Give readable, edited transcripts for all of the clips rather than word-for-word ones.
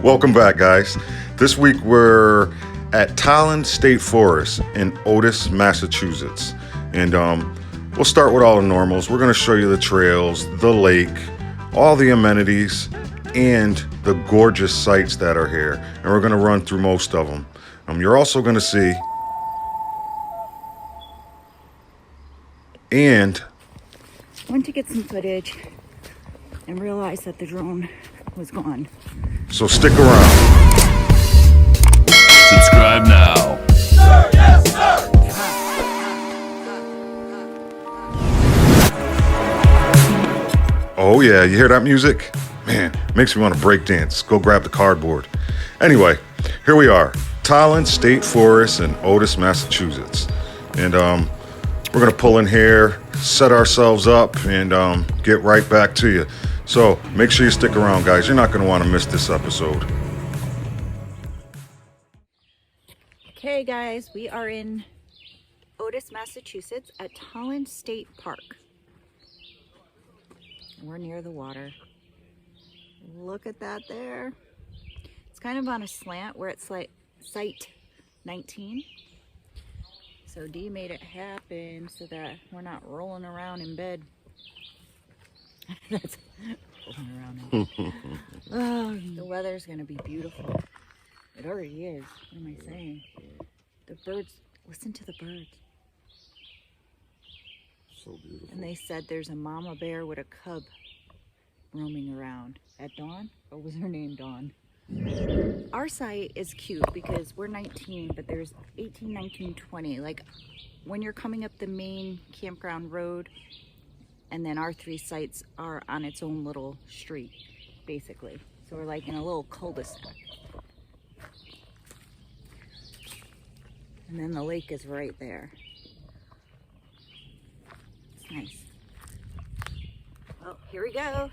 Welcome back, guys. This week we're at Tolland State Forest in Otis, Massachusetts. And we'll start with all the normals. We're going to show you the trails, the lake, all the amenities, and the gorgeous sights that are here. And we're going to run through most of them. You're also going to see and went to get some footage and realized that the drone was gone. So stick around. Subscribe now. Sir, yes, sir. Oh yeah, you hear that music? Man, makes me want to break dance. Go grab the cardboard. Anyway, here we are, Tolland State Forest in Otis, Massachusetts. And we're gonna pull in here, set ourselves up, and get right back to you. So make sure you stick around, guys. You're not gonna want to miss this episode. Okay guys, we are in Otis, Massachusetts at Tolland State Park. We're near the water. Look at that there. It's kind of on a slant. We're at site 19. So Dee made it happen so that we're not rolling around in bed. That's rolling around in bed. Oh, the weather's gonna be beautiful. It already is. What am I saying? The birds, listen to the birds. So beautiful. And they said there's a mama bear with a cub roaming around at dawn. Or was her name Dawn? Our site is cute because we're 19, but there's 18, 19, 20. Like when you're coming up the main campground road, and then our three sites are on its own little street, basically. So we're like in a little cul-de-sac. And then the lake is right there. It's nice. Oh, here we go.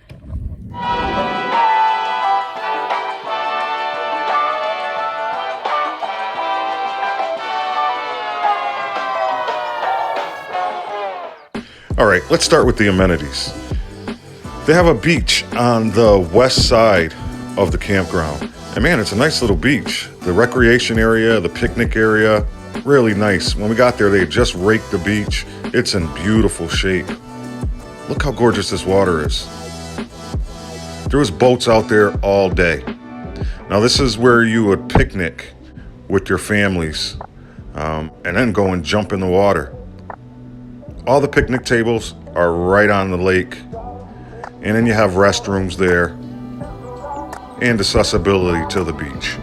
All right, let's start with the amenities. They have a beach on the west side of the campground. And man, it's a nice little beach. The recreation area, the picnic area, really nice. When we got there, they had just raked the beach. It's in beautiful shape. Look how gorgeous this water is. There was boats out there all day. Now this is where you would picnic with your families and then go and jump in the water. All the picnic tables are right on the lake. And then you have restrooms there and accessibility to the beach.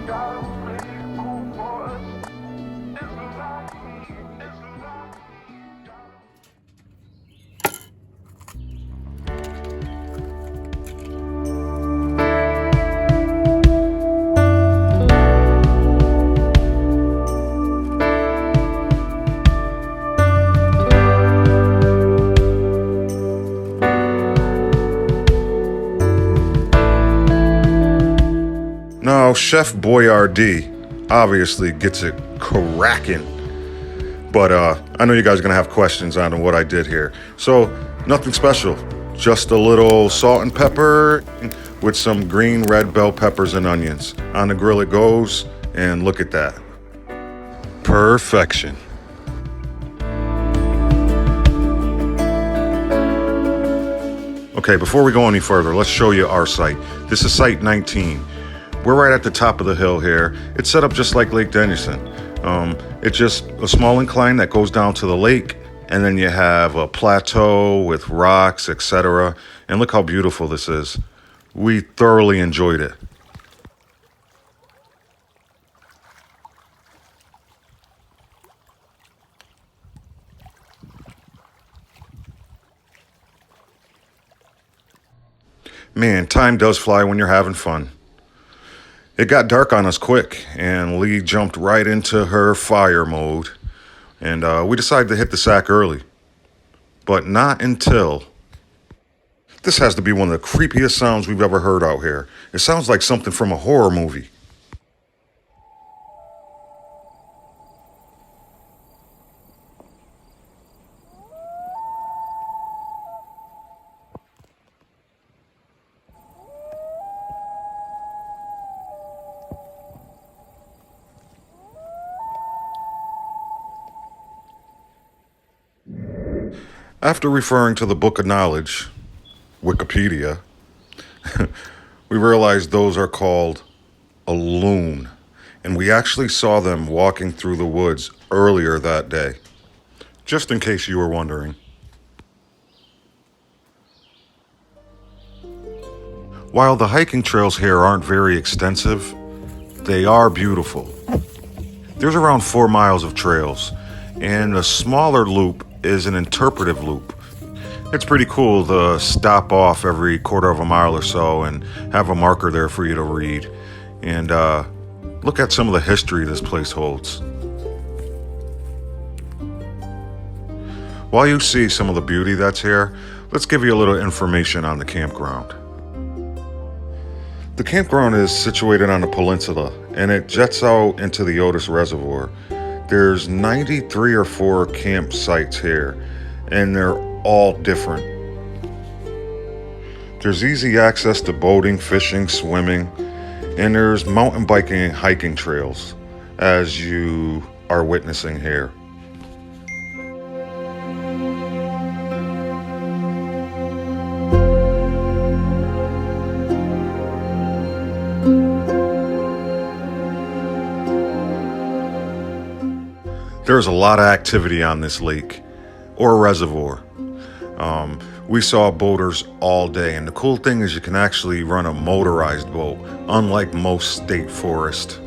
Now, Chef Boyardee obviously gets it cracking, but I know you guys are gonna have questions on what I did here. So nothing special, just a little salt and pepper with some green, red bell peppers and onions. On the grill it goes, and look at that. Perfection. Okay, before we go any further, let's show you our site. This is site 19. We're right at the top of the hill here. It's set up just like Lake Denison. It's just a small incline that goes down to the lake, and then you have a plateau with rocks, etc. And look how beautiful this is. We thoroughly enjoyed it. Man, time does fly when you're having fun. It got dark on us quick, and Lee jumped right into her fire mode, and we decided to hit the sack early. But not until... This has to be one of the creepiest sounds we've ever heard out here. It sounds like something from a horror movie. After referring to the Book of Knowledge, Wikipedia, we realized those are called a loon, and we actually saw them walking through the woods earlier that day, just in case you were wondering. While the hiking trails here aren't very extensive, they are beautiful. There's around 4 miles of trails, and a smaller loop is an interpretive loop. It's pretty cool to stop off every quarter of a mile or so and have a marker there for you to read and look at some of the history this place holds. While you see some of the beauty that's here, let's give you a little information on the campground. The campground is situated on a peninsula and it jets out into the Otis Reservoir. There's 93 or 4 campsites here, and they're all different. There's easy access to boating, fishing, swimming, and there's mountain biking and hiking trails, as you are witnessing here. There's a lot of activity on this lake or reservoir. We saw boaters all day, and the cool thing is you can actually run a motorized boat, unlike most state forest.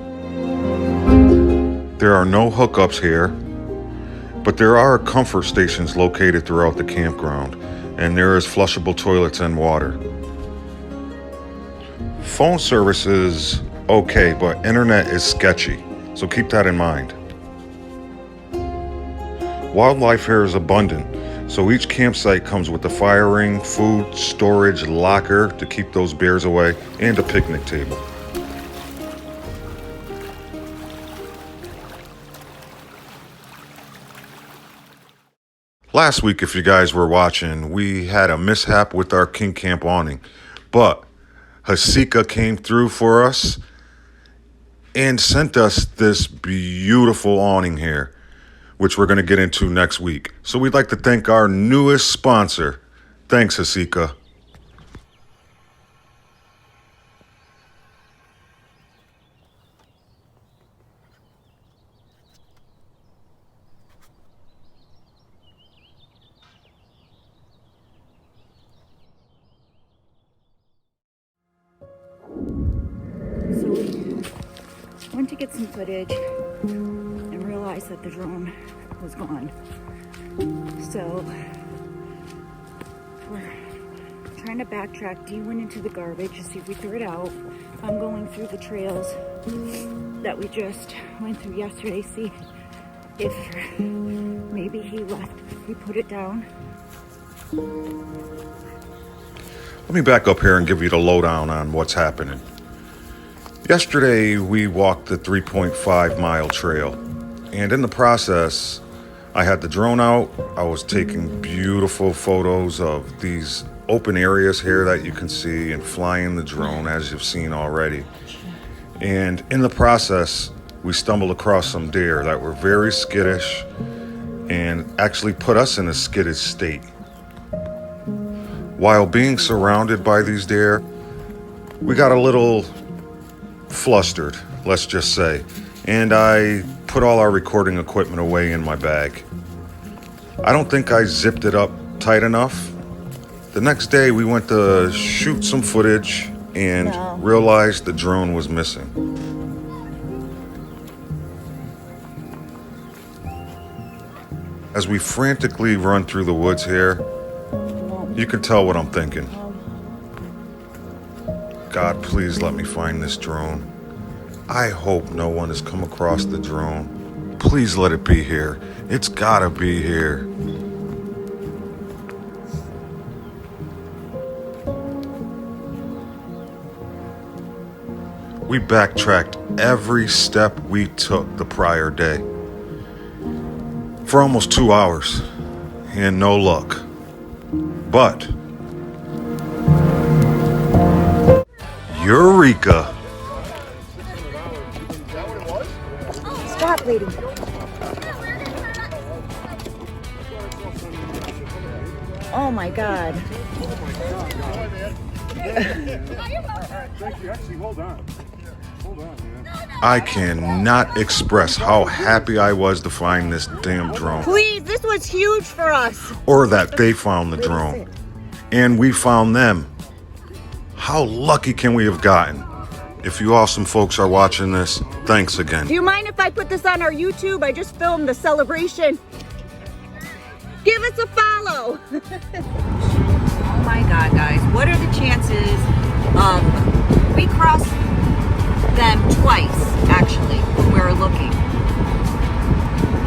There are no hookups here, but there are comfort stations located throughout the campground, and there is flushable toilets and water. Phone service is okay, but internet is sketchy, so keep that in mind. Wildlife here is abundant, so each campsite comes with a fire ring, food, storage, locker to keep those bears away, and a picnic table. Last week, if you guys were watching, we had a mishap with our King Camp awning, but HASIKA came through for us and sent us this beautiful awning here, which we're going to get into next week. So we'd like to thank our newest sponsor. Thanks, HASIKA. So we went to get some footage and realized that the drone was gone. So we're trying to backtrack. Dee went into the garbage to see if we threw it out. I'm going through the trails that we just went through yesterday, see if maybe he left, we put it down. Let me back up here and give you the lowdown on what's happening. Yesterday, we walked the 3.5 mile trail, and in the process, I had the drone out. I was taking beautiful photos of these open areas here that you can see and flying the drone, as you've seen already. And in the process, we stumbled across some deer that were very skittish and actually put us in a skittish state. While being surrounded by these deer, we got a little flustered, let's just say, and I put all our recording equipment away in my bag. I don't think I zipped it up tight enough. The next day we went to shoot some footage and realized the drone was missing. As we frantically run through the woods here, you can tell what I'm thinking. God, please let me find this drone. I hope no one has come across the drone. Please let it be here. It's gotta be here. We backtracked every step we took the prior day for almost 2 hours and no luck. But Eureka! Stop, lady. my God. Thank you. Actually, hold on. Hold on, man. I cannot express how happy I was to find this damn drone. Please, this was huge for us. Or that they found the drone. And we found them. How lucky can we have gotten? If you awesome folks are watching this, thanks again. Do you mind if I put this on our YouTube? I just filmed the celebration. Give us a follow. Oh my God, guys. What are the chances we crossed them twice, actually, when we were looking.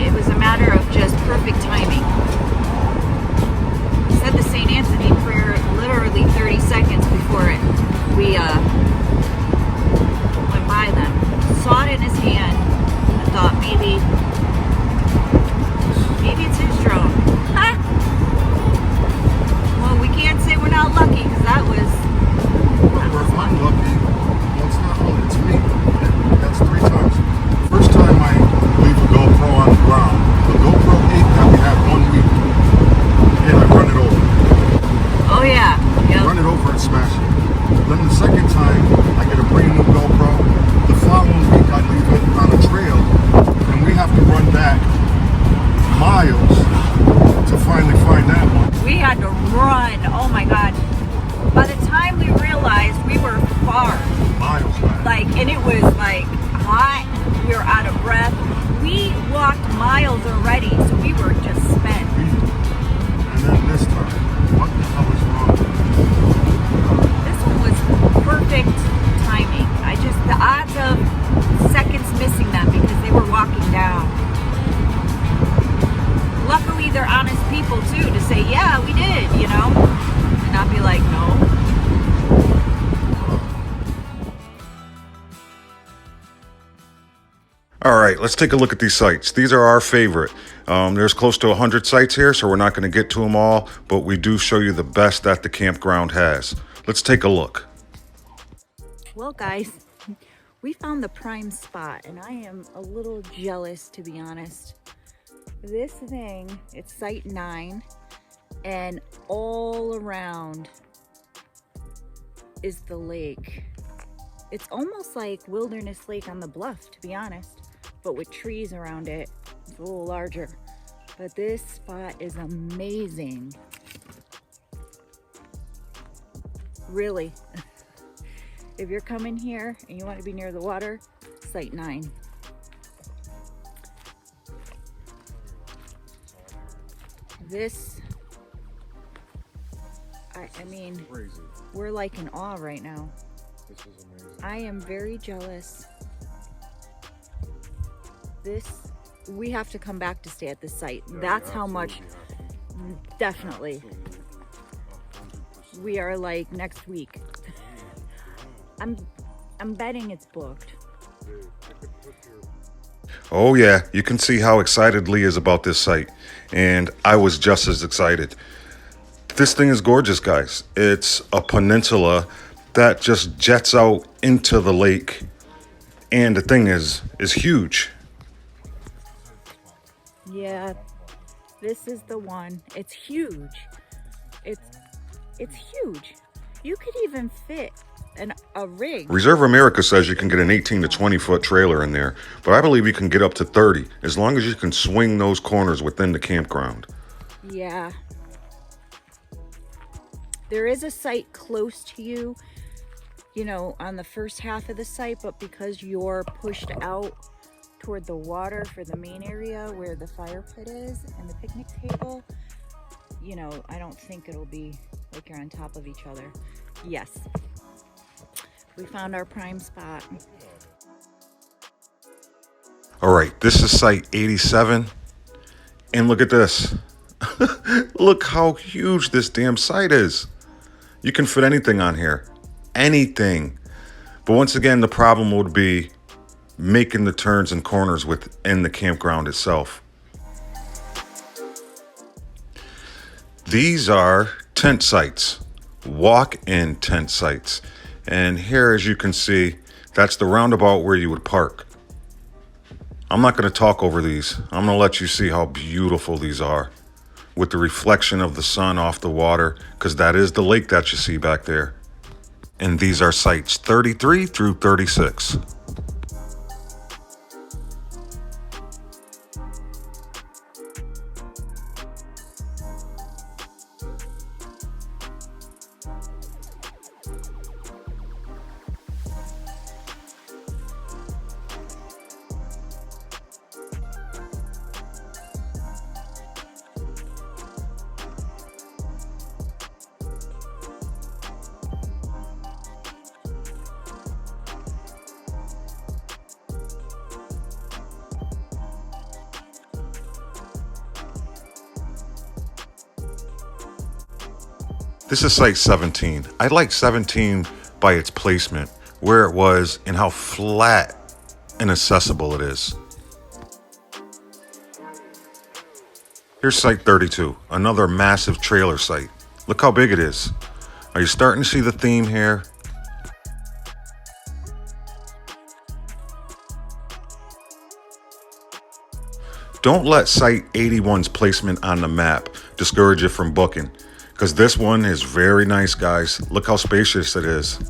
It was a matter of just perfect timing. He said the St. Anthony prayer literally 30 seconds before we went by them. Saw it in his hand. I thought maybe it's his drone. Ha! Well, we can't say we're not lucky because that was We're unlucky. Well, it's not only, it's me. That's 3 times. First time I leave a GoPro on the ground, the GoPro 8 that we had 1 week, and I run it over. Oh yeah. Yep. Run it over and smash it. Then the second time, I get a brand new GoPro. The following week, I leave it on a trail, and we have to run back miles to finally find that one. We had to run. Oh my God. By the time we realized we were far, Miles back. and it was hot, we were out of breath. We walked miles already, so we were just spent. And then this time, what the hell is wrong? This one was perfect timing. The odds of seconds missing them because they were walking down. Luckily, they're honest people too to say, yeah, we did, and not be like, no. All right, let's take a look at these sites. These are our favorite. There's close to 100 sites here, so we're not going to get to them all, but we do show you the best that the campground has. Let's take a look. Well, guys, we found the prime spot, and I am a little jealous, to be honest. This thing, it's site 9, and all around is the lake. It's almost like Wilderness Lake on the Bluff, to be honest, but with trees around it. It's a little larger, but this spot is amazing. Really. If you're coming here and you want to be near the water, site 9. This, I mean, Crazy. we're in awe right now. This is amazing. I am very jealous. We have to come back to stay at this site. That's how much, definitely. We are next week. I'm betting it's booked. Oh yeah, you can see how excited Lee is about this site, and I was just as excited. This thing is gorgeous, guys. It's a peninsula that just jets out into the lake, and the thing is huge. Yeah, this is the one. It's huge. It's huge. You could even fit a rig. Reserve America says you can get an 18 to 20 foot trailer in there, but I believe you can get up to 30 as long as you can swing those corners within the campground. Yeah. There is a site close to you, on the first half of the site, but because you're pushed out toward the water for the main area where the fire pit is and the picnic table, I don't think it'll be like you're on top of each other. Yes. We found our prime spot. All right, this is site 87, and look at this. Look how huge this damn site is. You can fit anything on here, anything. But once again, the problem would be making the turns and corners within the campground itself. These are tent sites, walk-in tent sites. And here, as you can see, that's the roundabout where you would park. I'm not going to talk over these. I'm going to let you see how beautiful these are. with the reflection of the sun off the water, because that is the lake that you see back there. And these are sites 33 through 36. This is site 17. I like 17 by its placement, where it was and how flat and accessible it is. Here's site 32, another massive trailer site. Look how big it is. Are you starting to see the theme here? Don't let site 81's placement on the map discourage you from booking, because this one is very nice, guys. Look how spacious it is.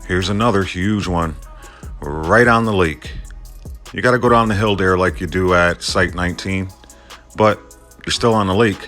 Here's another huge one, right on the lake. You gotta go down the hill there like you do at site 19, but you're still on the lake.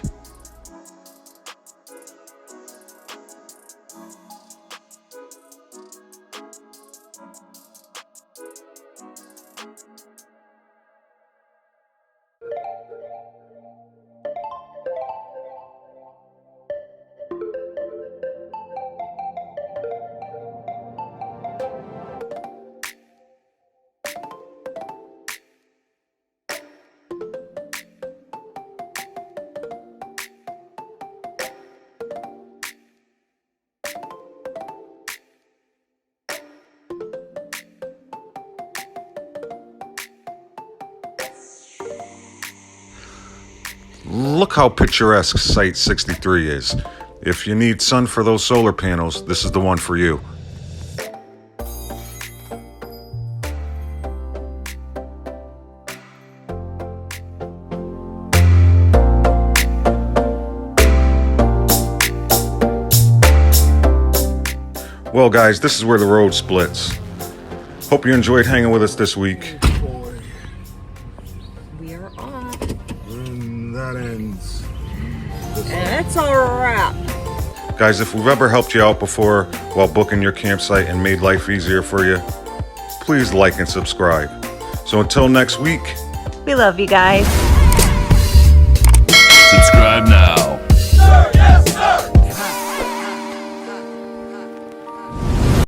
Look how picturesque Site 63 is. If you need sun for those solar panels, this is the one for you. Well, guys, this is where the road splits. Hope you enjoyed hanging with us this week. We are off. And that ends. It's a wrap. Guys, if we've ever helped you out before while booking your campsite and made life easier for you, please like and subscribe. So until next week, We love you guys.